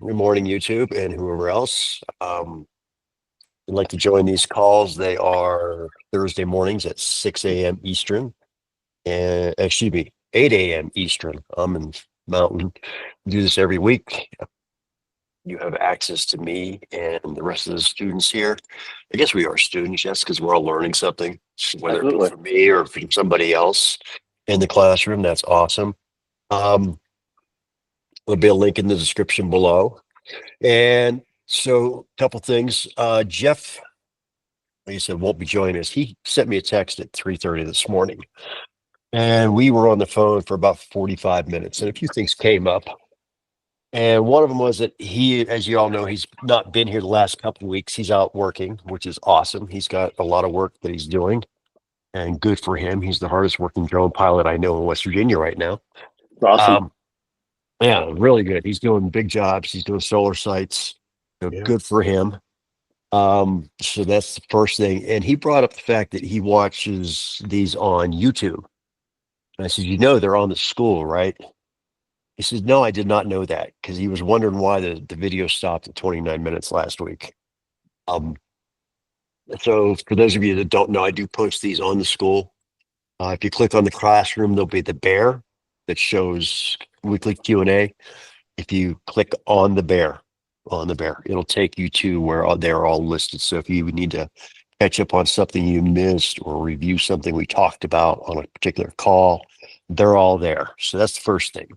Good morning, YouTube, and whoever else would like to join these calls. They are Thursday mornings at 6 a.m. Eastern, and excuse me, 8 a.m. Eastern. I'm in Mountain. Do this every week. You have access to me and the rest of the students here. I guess we are students, yes, because we're all learning something, whether it be Absolutely. from me or from somebody else in the classroom. That's awesome. There'll be a link in the description below. And so, a couple things. Jeff, like I said, won't be joining us. He sent me a text at 3:30 this morning, and we were on the phone for about 45 minutes, and a few things came up. And one of them was that he, as you all know, he's not been here the last couple of weeks. He's out working, which is awesome. He's got a lot of work that he's doing, and good for him. He's the hardest working drone pilot I know in West Virginia right now. Awesome. Um, yeah, really good. He's doing big jobs. He's doing solar sites. Yeah. Good for him. So that's the first thing. And he brought up the fact that he watches these on YouTube. And I said, they're on the school, right? He says, no, I did not know that because he was wondering why the video stopped at 29 minutes last week. Um, so for those of you that don't know, I do post these on the school. If you click on the classroom, there'll be the bear that shows weekly Q&A. If you click on the bear, it'll take you to where they're all listed. So if you need to catch up on something you missed or review something we talked about on a particular call, they're all there. So that's the first thing.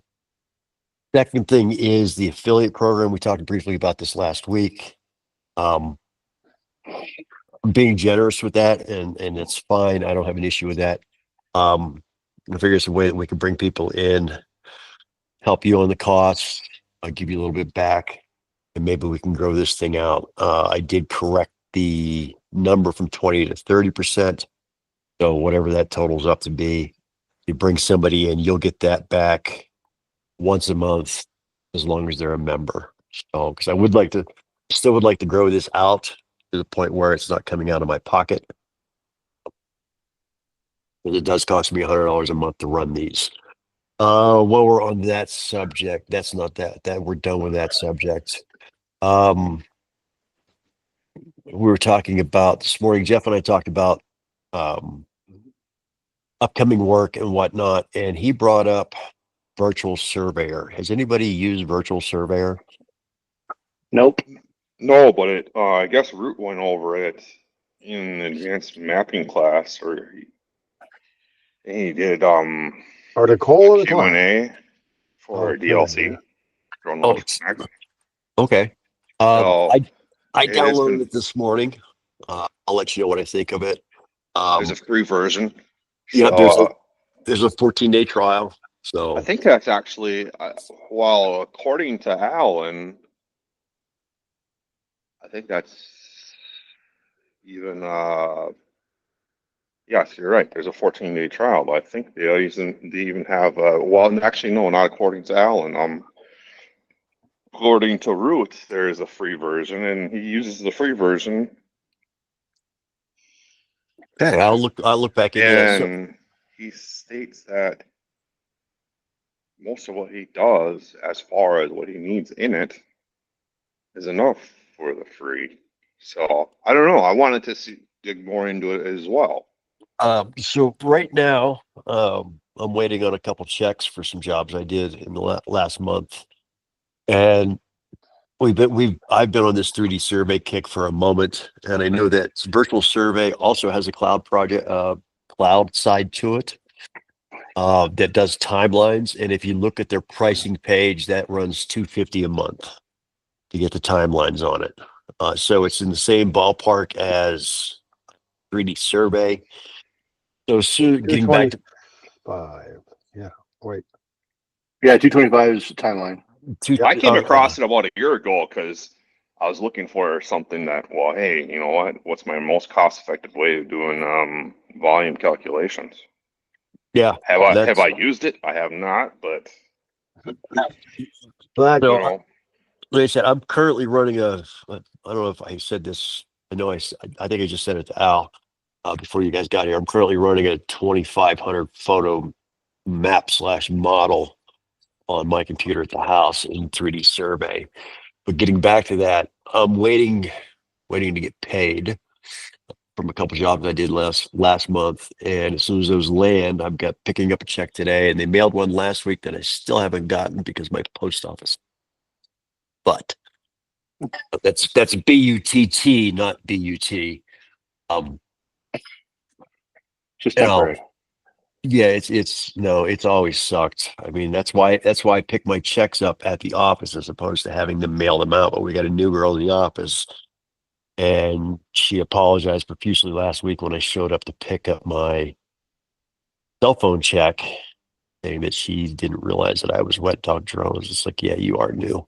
Second thing is the affiliate program. We talked briefly about this last week. I'm being generous with that, and it's fine. I don't have an issue with that. I figure it's a way that we can bring people in, help you on the costs. I'll give you a little bit back, and maybe we can grow this thing out. I did correct the number from 20 to 30%. So whatever that totals up to be, you bring somebody in, you'll get that back once a month as long as they're a member. So, because I still would like to grow this out to the point where it's not coming out of my pocket. But it does cost me $100 a month to run these. While we're on that subject, that's not that we're done with that subject. Um, we were talking about this morning, Jeff and I talked about um, upcoming work and whatnot, and he brought up Virtual Surveyor. Has anybody used Virtual Surveyor? Nope. No, but I guess Root went over it in advanced mapping class, or he did Article a in the class. Q&A for Okay. DLC. Drone Oh, Launch Connect. okay. So I it's downloaded been it this morning. I'll let you know what I think of it. there's a free version. Yeah, So there's a 14-day trial. I So think that's actually well, according to Alan, I think that's even yes, you're right. There's a 14-day trial, but I think they even have well, actually no, not according to Alan. According to Root, there is a free version, and he uses the free version, okay, I'll look back into that. So and he states that most of what he does, as far as what he needs in it, is enough for the free. So I don't know. I wanted to dig more into it as well. so right now, I'm waiting on a couple checks for some jobs I did in the last month, and I've been on this 3D survey kick for a moment, and I know that Virtual Survey also has a cloud side to it that does timelines. And if you look at their pricing page, that runs $250 a month to get the timelines on it. So it's in the same ballpark as 3D survey. So soon, getting back to 225. Yeah. Wait. Yeah, 225 is the timeline. two, I came across it about a year ago because I was looking for something that, well, hey, you know what? What's my most cost-effective way of doing volume calculations? yeah, Have that's I used it? I have not, but But you so. know, Like I said, I'm currently running I don't know if I said this. I know I think I just said it to Al before you guys got here. I'm currently running a 2,500 photo map/model on my computer at the house in 3D survey. But getting back to that, I'm waiting to get paid from a couple jobs I did last month. And as soon as those land, I've got picking up a check today, and they mailed one last week that I still haven't gotten because my post office. But that's BUTT, not BUT. Just You know, temporary. yeah, it's no, it's always sucked. I mean, that's why I pick my checks up at the office as opposed to having them mail them out. But we got a new girl in the office, and she apologized profusely last week when I showed up to pick up my cell phone check, saying that she didn't realize that I was Wet Dog Drones. It's like, yeah, you are new.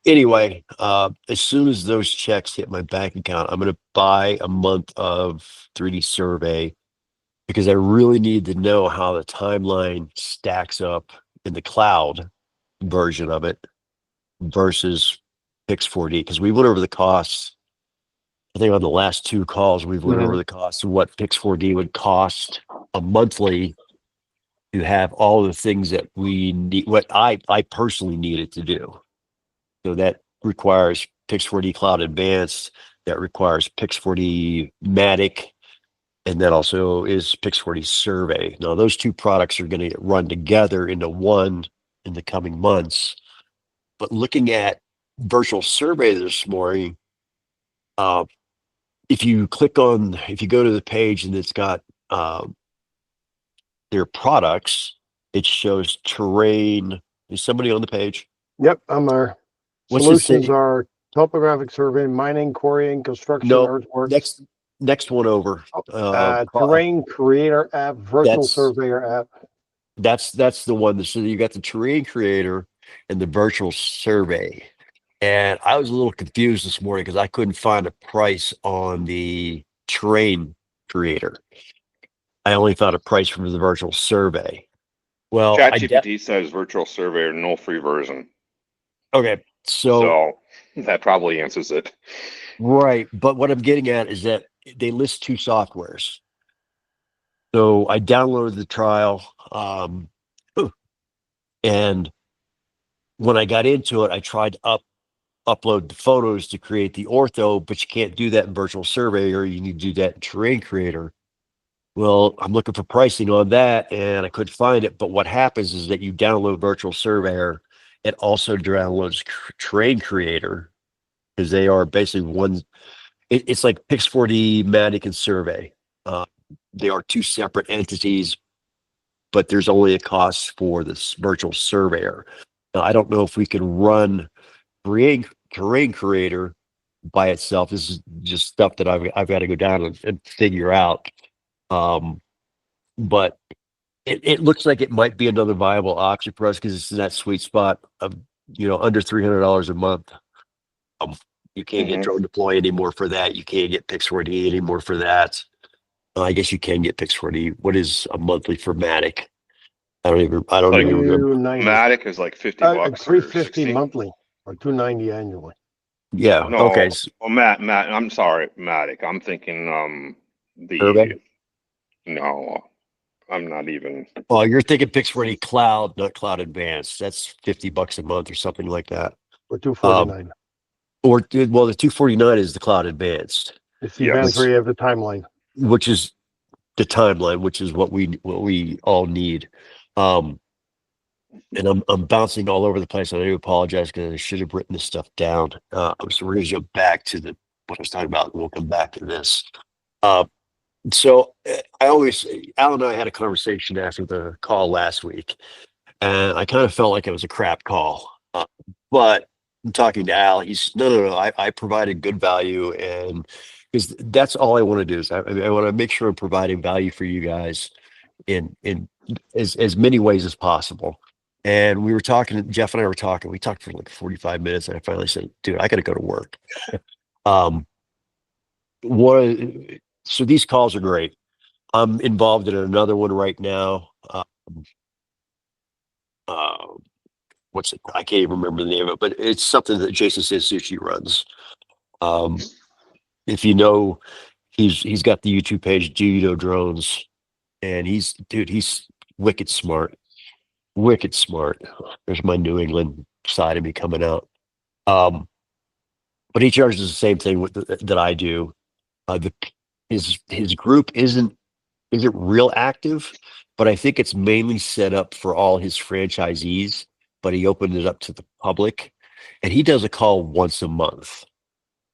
Anyway, as soon as those checks hit my bank account, I'm gonna buy a month of 3D survey because I really need to know how the timeline stacks up in the cloud version of it versus Pix4D. Because we went over the costs. I think on the last two calls, we've went over the costs of what Pix4D would cost a monthly to have all the things that we need, what I personally needed to do. So that requires Pix4D Cloud Advanced, that requires Pix4D Matic, and that also is Pix4D Survey. Now, those two products are going to run together into one in the coming months. But looking at Virtual Survey this morning, if you go to the page and it's got their products, it shows terrain. Is somebody on the page? Yep, I'm our What's it solutions say? are topographic survey, mining, quarrying, construction, No, earthworks, next one over. terrain creator app, virtual That's surveyor app. that's the one. So you got the terrain creator and the virtual survey. And I was a little confused this morning because I couldn't find a price on the terrain creator. I only found a price for the virtual survey. Well, ChatGPT says virtual surveyor, no free version. okay. So So that probably answers it. right, but what I'm getting at is that they list two softwares. So I downloaded the trial, and when I got into it, I tried to upload the photos to create the ortho, but you can't do that in Virtual Surveyor. You need to do that in Terrain Creator. Well, I'm looking for pricing on that, and I couldn't find it. But what happens is that you download Virtual Surveyor, it also downloads Terrain Creator because they are basically one. It's like Pix4D, Matic, and Survey. They are two separate entities, but there's only a cost for this Virtual Surveyor. Now, I don't know if we can run Terrain Creator by itself. This is just stuff that I've got to go down and figure out. But it looks like it might be another viable option for us because it's in that sweet spot of under $300 a month. You can't get Drone Deploy anymore for that. You can't get Pix4D anymore for that. I guess you can get Pix4D. What is a monthly for Matic? I don't even remember. Matic is like $50 or 350 monthly or 290 annually. Yeah. No, Okay. Matt, I'm sorry, Matic. I'm thinking Survey? No, I'm not even. Oh, you're thinking Pix4D Cloud, not Cloud Advanced. That's $50 a month or something like that. Or 249. The 249 is the Cloud Advanced. It's the advanced where you have the timeline. Which is the timeline, which is what we all need. And I'm bouncing all over the place. And I do apologize because I should have written this stuff down. I was going to jump back to what I was talking about, and we'll come back to this. So Al and I had a conversation after the call last week, and I kind of felt like it was a crap call. But I'm talking to Al. He's no. I provided good value, and because that's all I want to do is I want to make sure I'm providing value for you guys in as many ways as possible. And we were talking. Jeff and I were talking. We talked for like 45 minutes, and I finally said, "Dude, I got to go to work." So these calls are great. I'm involved in another one right now. What's it? I can't even remember the name of it, but it's something that Jason Sansucci runs. If you know, he's got the YouTube page, Do You Know Drones, and he's wicked smart. Wicked smart. There's my New England side of me coming out. But he charges the same thing that I do. The his group isn't real active, but I think it's mainly set up for all his franchisees. But he opened it up to the public, and he does a call once a month.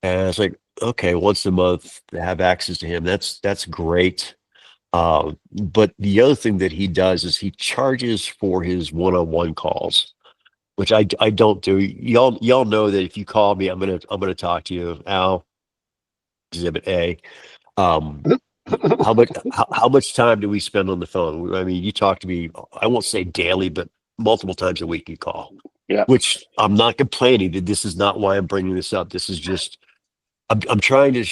And it's like, okay, once a month to have access to him, that's great. But the other thing that he does is he charges for his one-on-one calls, which I don't do. Y'all know that if you call me, I'm gonna talk to you. Al, Exhibit A. Um, how much time do we spend on the phone? I mean, you talk to me, I won't say daily, but multiple times a week you call. Yeah. Which I'm not complaining that this is not why I'm bringing this up. This is just I'm trying to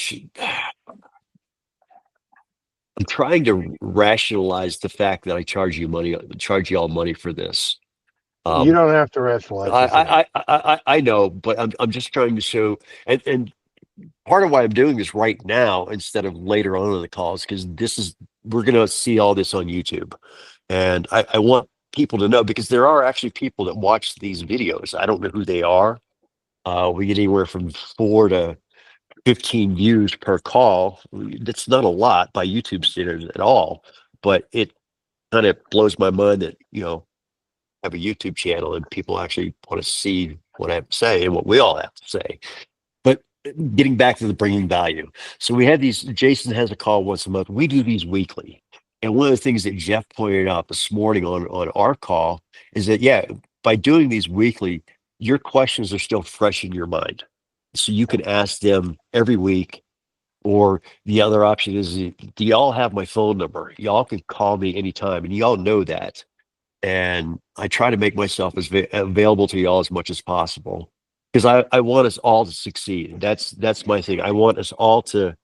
I'm trying to rationalize the fact that I charge you all money for this. You don't have to rationalize this. I know, but I'm just trying to show, and part of why I'm doing this right now instead of later on in the calls, because we're gonna see all this on YouTube, and I want people to know, because there are actually people that watch these videos. I don't know who they are. We get anywhere from 4 to 15 views per call. That's not a lot by YouTube standards at all, but it kind of blows my mind that I have a YouTube channel and people actually want to see what I have to say and what we all have to say. But getting back to the bringing value. So we have these, Jason has a call once a month. We do these weekly. And one of the things that Jeff pointed out this morning on our call is that, yeah, by doing these weekly, your questions are still fresh in your mind. So you can ask them every week. Or the other option is, do y'all have my phone number? Y'all can call me anytime, and y'all know that. And I try to make myself as available to y'all as much as possible, because I want us all to succeed. That's my thing. I want us all to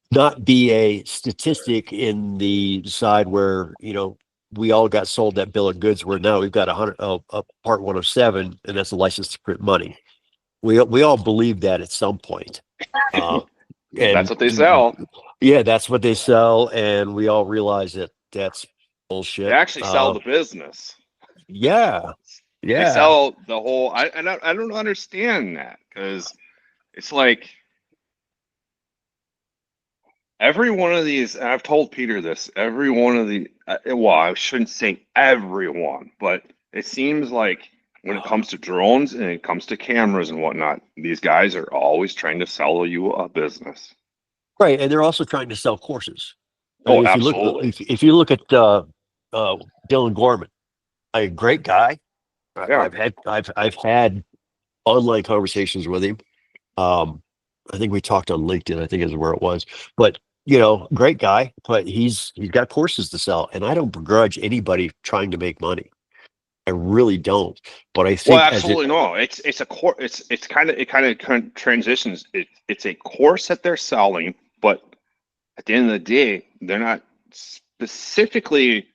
not be a statistic in the side where we all got sold that bill of goods, where now we've got a part 107, and that's a license to print money. We all believe that at some point. And That's what they sell. Yeah, that's what they sell, and we all realize that that's bullshit. They actually sell the business. Yeah, They yeah. sell the whole. I don't understand that, because it's like every one of these. And I've told Peter this. Every one of the. Well, I shouldn't say everyone, but it seems like when it comes to drones and it comes to cameras and whatnot, these guys are always trying to sell you a business. Right, and they're also trying to sell courses. Oh, If absolutely. if you look at Dylan Gorman, a great guy. Yeah. I've had online conversations with him. I think we talked on LinkedIn, I think is where it was. But great guy, but he's got courses to sell, and I don't begrudge anybody trying to make money. I really don't. But I think Well, absolutely no. It's a course. It kind of transitions. It's a course that they're selling, but at the end of the day, they're not specifically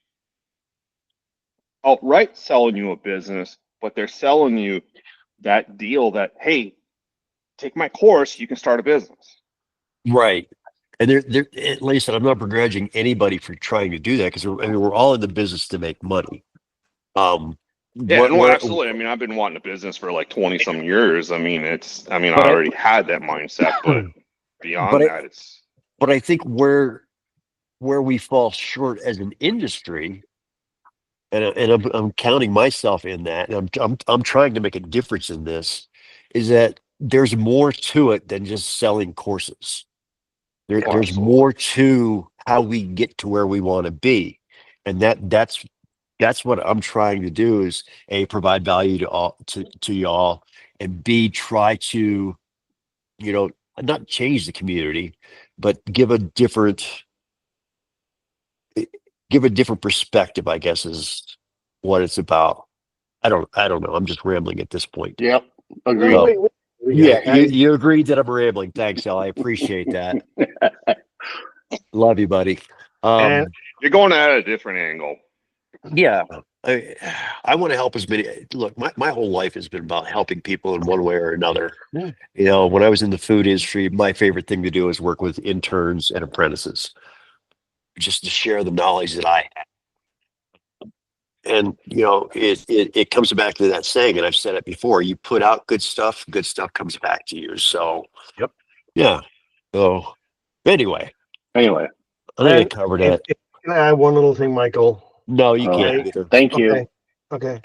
outright selling you a business, but they're selling you that deal that, hey, take my course, you can start a business. right. And they're at least, I'm not begrudging anybody for trying to do that, because we're all in the business to make money. Yeah, no, absolutely. I mean, I've been wanting a business for like 20 some years. I mean, I already had that mindset, but beyond that, it's. But I think where we fall short as an industry, and I'm counting myself in that, and I'm trying to make a difference in this, is that there's more to it than just selling courses. There's more to how we get to where we want to be, and that's what I'm trying to do, is A, provide value to y'all, and B, try to not change the community, but give a different perspective, I guess, is what it's about. I don't know. I'm just rambling at this point. Yep. Agreed. So, yeah, you agreed that I'm rambling. Thanks, Al. I appreciate that. Love you, buddy. And- You're going at a different angle. Yeah. I want to help as many. Look, my whole life has been about helping people in one way or another. Yeah. When I was in the food industry, my favorite thing to do is work with interns and apprentices, just to share the knowledge that I have. And you know, it comes back to that saying, and I've said it before, you put out good stuff comes back to you. So Yep. yeah. So anyway, Anyway, I think I And covered if, it. if, can I add one little thing, Michael? No, you Oh, can't, Okay. Peter. thank you. Okay. Okay.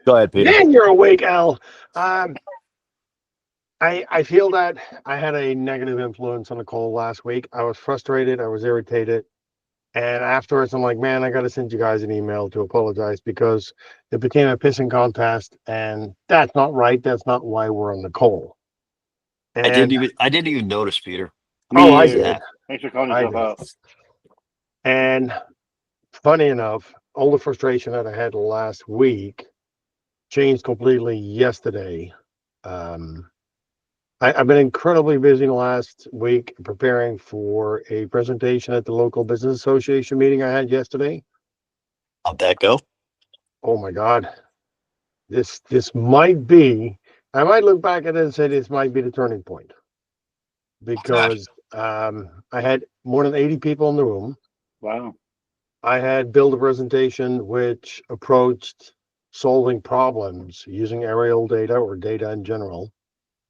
Go ahead, Peter. Then you're awake, Al. Um, I feel that I had a negative influence on Nicole last week. I was frustrated. I was irritated. And afterwards, I'm like, man, I got to send you guys an email to apologize because it became a pissing contest. And that's not right. That's not why we're on Nicole. I didn't And, even notice, Peter. oh, I Me did. either. Thanks for calling I yourself did. out. And funny enough, all the frustration that I had last week changed completely yesterday. I've been incredibly busy the last week preparing for a presentation at the local business association meeting I had yesterday. How'd that go? Oh my God. This might be, I might look back at it and say this might be the turning point because I had more than 80 people in the room. Wow. I had built a presentation which approached solving problems using aerial data or data in general.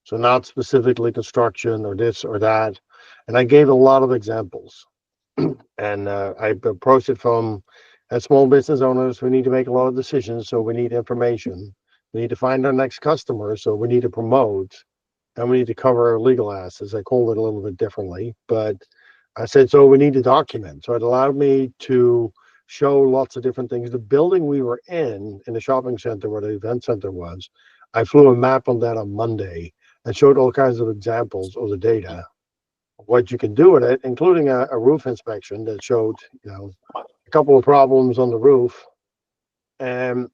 So not specifically construction or this or that. And I gave a lot of examples. And I approached it from as small business owners, we need to make a lot of decisions. So we need information. We need to find our next customer. So we need to promote and we need to cover our legal assets. I called it a little bit differently, but I said, so we need to document. So it allowed me to show lots of different things. The building we were in the shopping center where the event center was, I flew a map on that on Monday and showed all kinds of examples of the data, what you can do with it, including a roof inspection that showed, a couple of problems on the roof. And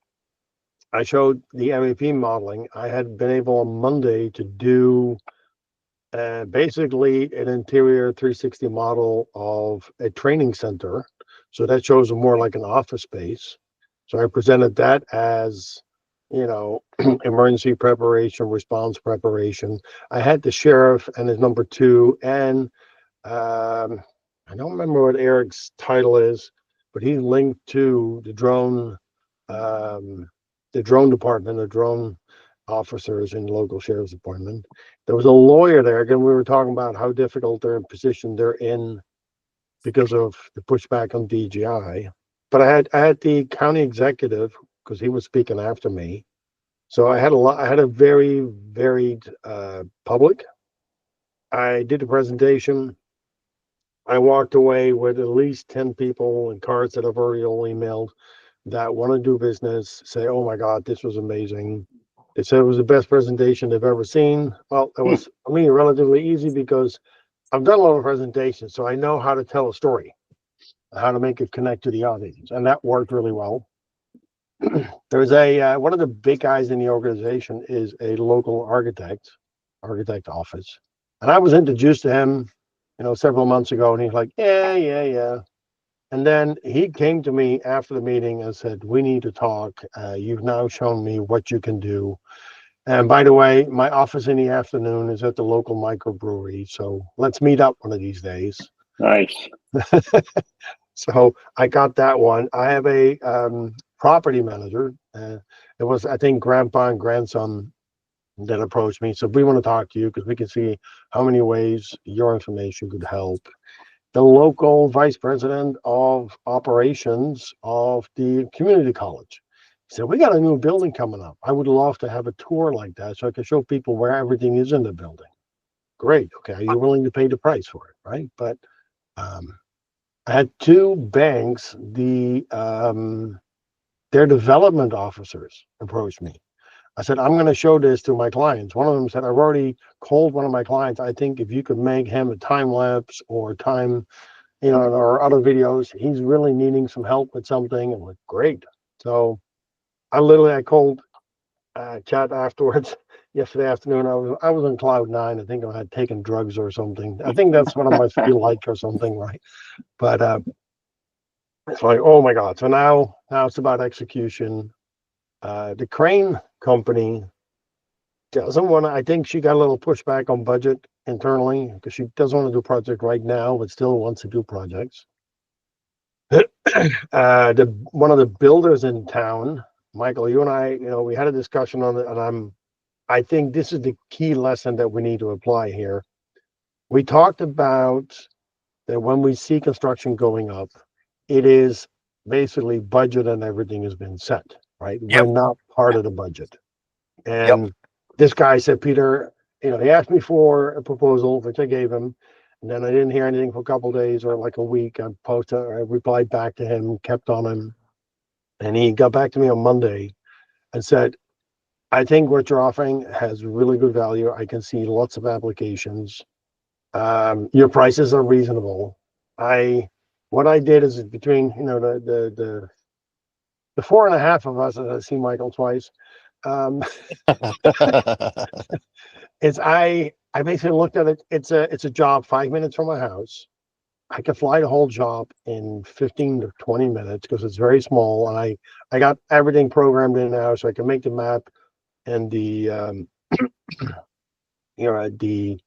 I showed the MEP modeling. I had been able on Monday to do basically an interior 360 model of a training center. So that shows more like an office space. So I presented that as, emergency preparation, response preparation. I had the sheriff and his number two, and I don't remember what Eric's title is, but he's linked to the drone department, the drone officers in the local sheriff's department. There was a lawyer there. Again, we were talking about how difficult their position they're in because of the pushback on DGI. But I had the county executive because he was speaking after me. So I had a very varied public. I did a presentation. I walked away with at least 10 people and cards that I've already all emailed that want to do business, say, oh my God, this was amazing. They said it was the best presentation they've ever seen. Well, it was, for me, relatively easy because I've done a lot of presentations, so I know how to tell a story, how to make it connect to the audience, and that worked really well. There's one of the big guys in the organization is a local architect office. And I was introduced to him, several months ago, and he's like, yeah. And then he came to me after the meeting and said, we need to talk. You've now shown me what you can do. And by the way, my office in the afternoon is at the local microbrewery. So let's meet up one of these days. Nice. So I got that one. I have a property manager. It was, I think, grandpa and grandson that approached me. So we want to talk to you because we can see how many ways your information could help. The local vice president of operations of the community college. He said, we got a new building coming up. I would love to have a tour like that so I can show people where everything is in the building. Great. Okay. Are you willing to pay the price for it? Right. But I had two banks, their development officers approached me. I said, I'm going to show this to my clients. One of them said, I've already called one of my clients. I think if you could make him a time lapse or time, or other videos, he's really needing some help with something. I'm like, great. So I called chat afterwards yesterday afternoon. I was on cloud nine. I think I had taken drugs or something. I think that's what I must feel like or something, right? But it's like, oh my God. So now it's about execution. The crane company doesn't want to, I think she got a little pushback on budget internally because she doesn't want to do a project right now, but still wants to do projects. one of the builders in town, Michael, you and I, we had a discussion on it, and I think this is the key lesson that we need to apply here. We talked about that when we see construction going up, it is basically budget and everything has been set, right? Yep. We're not part of the budget. Yep. And this guy said, Peter, he asked me for a proposal, which I gave him. And then I didn't hear anything for a couple of days or like a week. I replied back to him, kept on him. And he got back to me on Monday and said, I think what you're offering has really good value. I can see lots of applications. Your prices are reasonable. What I did is between, the 4.5 of us, I see Michael twice. Is I basically looked at it. It's a job 5 minutes from my house. I could fly the whole job in 15 to 20 minutes because it's very small, and I got everything programmed in now, so I can make the map and the the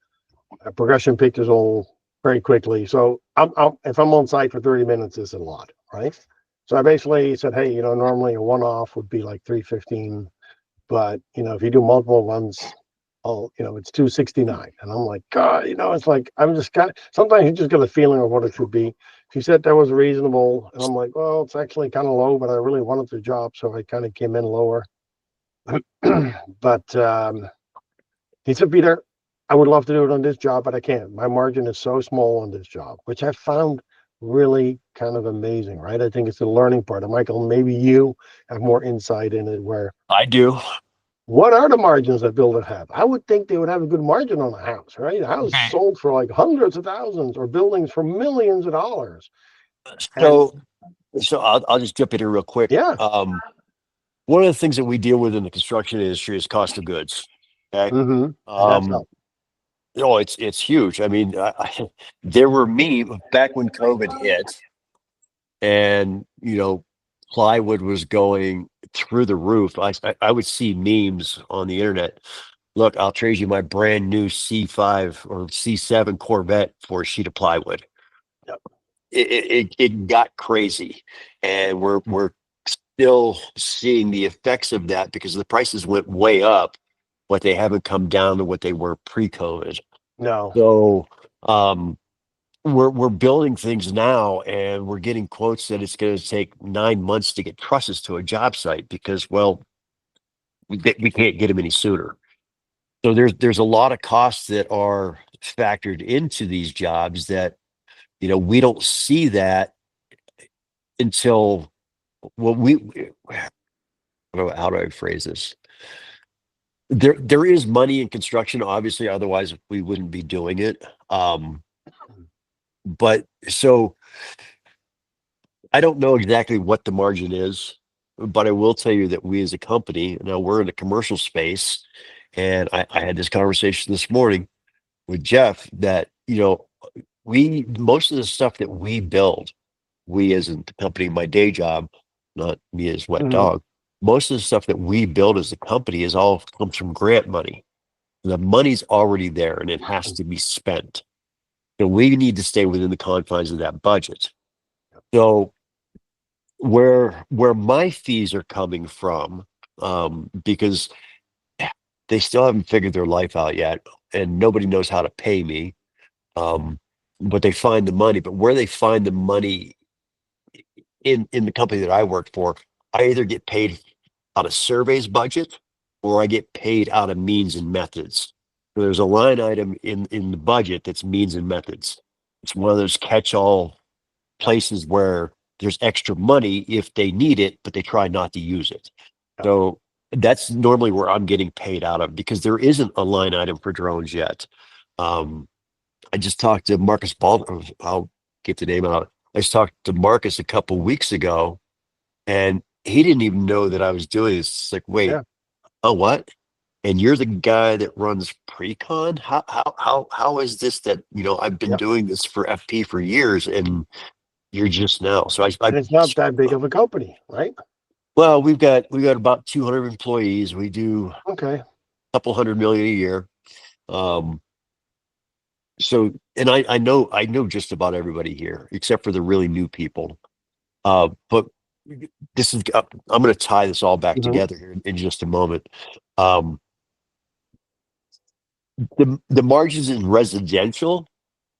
progression pictures all very quickly. So if I'm on site for 30 minutes, it's a lot, right? So I basically said, hey, normally a one-off would be like 315, but if you do multiple ones, it's 269. And I'm like, God, it's like, I'm just sometimes you just get a feeling of what it should be. She said that was reasonable. And I'm like, well, it's actually kind of low, but I really wanted the job. So I kind of came in lower. But he said, Peter, I would love to do it on this job, but I can't. My margin is so small on this job, which I found really kind of amazing, right? I think it's the learning part. And Michael, maybe you have more insight in it where I do. what are the margins that builders have? I would think they would have a good margin on a house, right? A house Okay. sold for like hundreds of thousands or buildings for millions of dollars. So I'll just jump in here real quick. Yeah. One of the things that we deal with in the construction industry is cost of goods. Okay. It's huge. I mean, there were back when COVID hit, and plywood was going through the roof. I would see memes on the internet. Look, I'll trade you my brand new C5 or C7 Corvette for a sheet of plywood. Yep. It got crazy, and we're still seeing the effects of that because the prices went way up, but they haven't come down to what they were pre-COVID. No. So we're building things now, and we're getting quotes that it's going to take 9 months to get trusses to a job site because, well, we can't get them any sooner. So there's a lot of costs that are factored into these jobs that we don't see that until how do I phrase this? There is money in construction, obviously, otherwise we wouldn't be doing it. But so I don't know exactly what the margin is, but I will tell you that we as a company, now we're in a commercial space, and I had this conversation this morning with Jeff that, most of the stuff that we build, we as in the company, my day job, not me as Wet Dog, most of the stuff that we build as a company all comes from grant money. The money's already there and it has to be spent. So we need to stay within the confines of that budget. So where my fees are coming from, because they still haven't figured their life out yet, and nobody knows how to pay me. But they find the money. But where they find the money in the company that I work for, I either get paid out of surveys budget or I get paid out of means and methods. So there's a line item in the budget that's means and methods. It's one of those catch-all places where there's extra money if they need it, but they try not to use it. So that's normally where I'm getting paid out of because there isn't a line item for drones yet. I just talked to Marcus Baldwin. I'll get the name out. I just talked to Marcus a couple weeks ago, and he didn't even know that I was doing this. It's like, wait, oh, what? And you're the guy that runs Precon? How is this that I've been doing this for FP for years, and you're just now? So and it's not that big of a company, right? Well, we've got about 200 employees. We do a couple $100 million a year. So, and I know just about everybody here, except for the really new people. But this is, I'm going to tie this all back Mhm. together here in just a moment. The margins in residential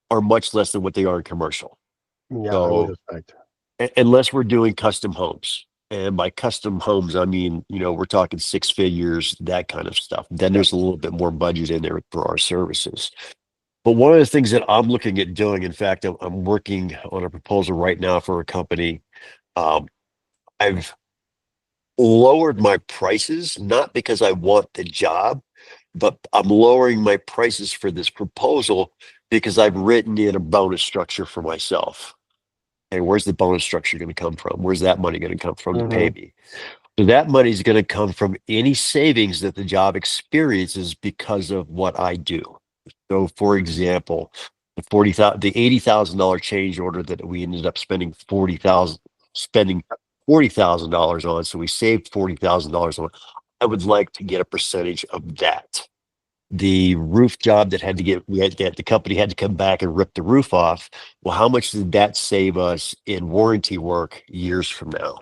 are much less than what they are in commercial. Yeah, I would So expect. unless we're doing custom homes, and by custom homes, I mean, we're talking six figures, that kind of stuff. Then there's a little bit more budget in there for our services. But one of the things that I'm looking at doing, in fact, I'm working on a proposal right now for a company. Um, I've lowered my prices, not because I want the job, but I'm lowering my prices for this proposal because I've written in a bonus structure for myself. And where's the bonus structure going to come from? Where's that money going to come from to pay Mhm. me? So that money is going to come from any savings that the job experiences because of what I do. So, for example, the $80,000 change order that we ended up spending $40,000 on. So we saved $40,000 on. I would like to get a percentage of that. The roof job that that the company had to come back and rip the roof off. Well, how much did that save us in warranty work years from now?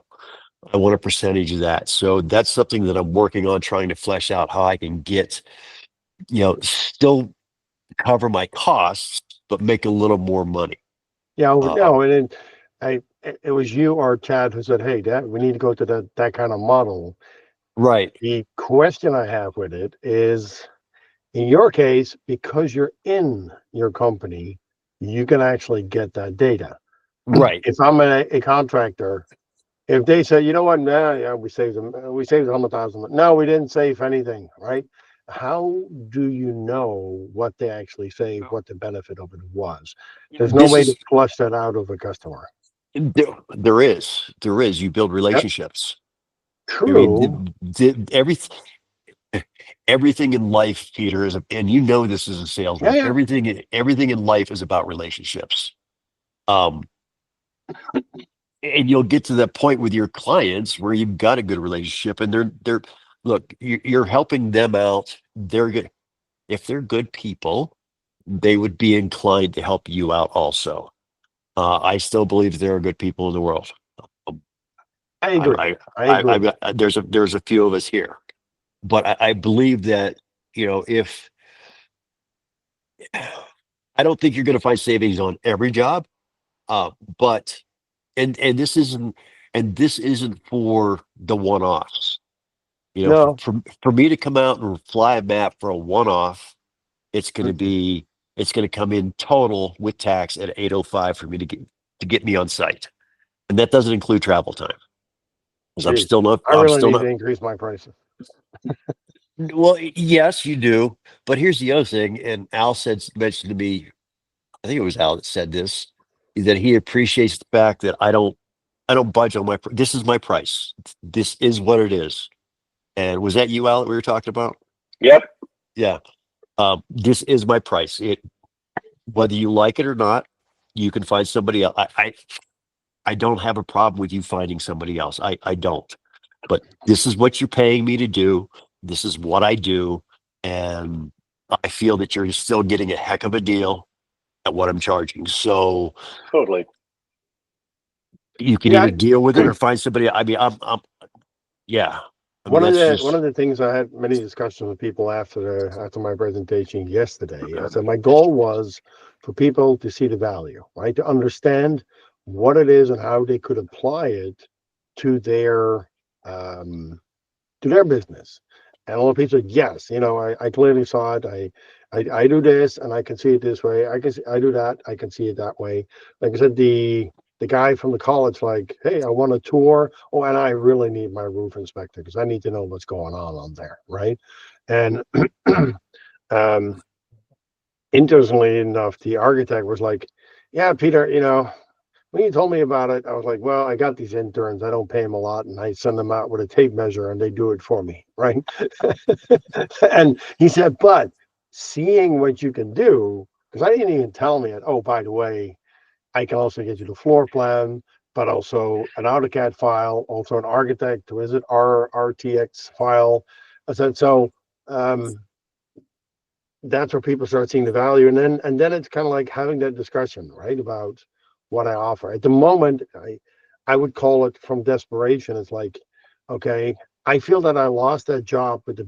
I want a percentage of that. So that's something that I'm working on, trying to flesh out how I can get, still cover my costs, but make a little more money. Yeah, Uh, no, and then it was you or Chad who said, "Hey, Dad, we need to go to that kind of model." right, The question I have with it is, in your case, because you're in your company, you can actually get that data. right. If I'm a contractor, if they say, you know what, nah, yeah, we saved 100,000. No, we didn't save anything, right? How do you know what they actually saved, what the benefit of it was? There's no This way to is flush that out of a customer. there is. You build Yep. relationships. I True. mean, everything in life, Peter, and this is a Yeah, salesman. yeah. Everything in life is about relationships. Um, and you'll get to that point with your clients where you've got a good relationship, and they're look, you're helping them out. They're good. If they're good people, they would be inclined to help you out also. I still believe there are good people in the world. Um, I agree. I agree. there's a few of us here, but I believe that if I don't think you're going to find savings on every job, but and this isn't for the one-offs. No, For me to come out and fly a map for a one-off, it's going to mm-mm. be it's going to come in total with tax at 805 for me to get me on site, and that doesn't include travel time because Geez, I I'm really still need not. to increase my prices. Well, yes, you do, but here's the other thing. And mentioned to me, I think it was Al that said this, is that he appreciates the fact that I don't budge on this is my price. This is what it is. And was that you, Al, that we were talking about? Yep. Yeah. This is my price. Whether you like it or not, you can find somebody else. I don't have a problem with you finding somebody else. I don't. But this is what you're paying me to do. This is what I do. And I feel that you're still getting a heck of a deal at what I'm charging. So Totally. you can Yeah, either deal with it or find somebody. I mean, yeah. I mean, one of that's the one just of the things I had many discussions with people after my presentation yesterday. I said my goal was for people to see the value, right? To understand what it is and how they could apply it to um their business. And a lot of people said, yes, I clearly saw it. I do this and I can see it this way. I do that. I can see it that way. Like I said, the guy from the college, like, hey, I want a tour. Oh, and I really need my roof inspector because I need to know what's going on there, right? And um, interestingly enough, the architect was like, yeah, Peter, when you told me about it, I was like, well, I got these interns. I don't pay them a lot, and I send them out with a tape measure, and they do it for me, right? And he said, but seeing what you can do, because I didn't even tell me it. Oh, by the way, I can also get you the floor plan, but also an AutoCAD file, also an architect, is it RTX file? I said, so that's where people start seeing the value. And then it's kind of like having that discussion, right? About what I offer. At the moment, I would call it from desperation. It's like, okay, I feel that I lost that job with the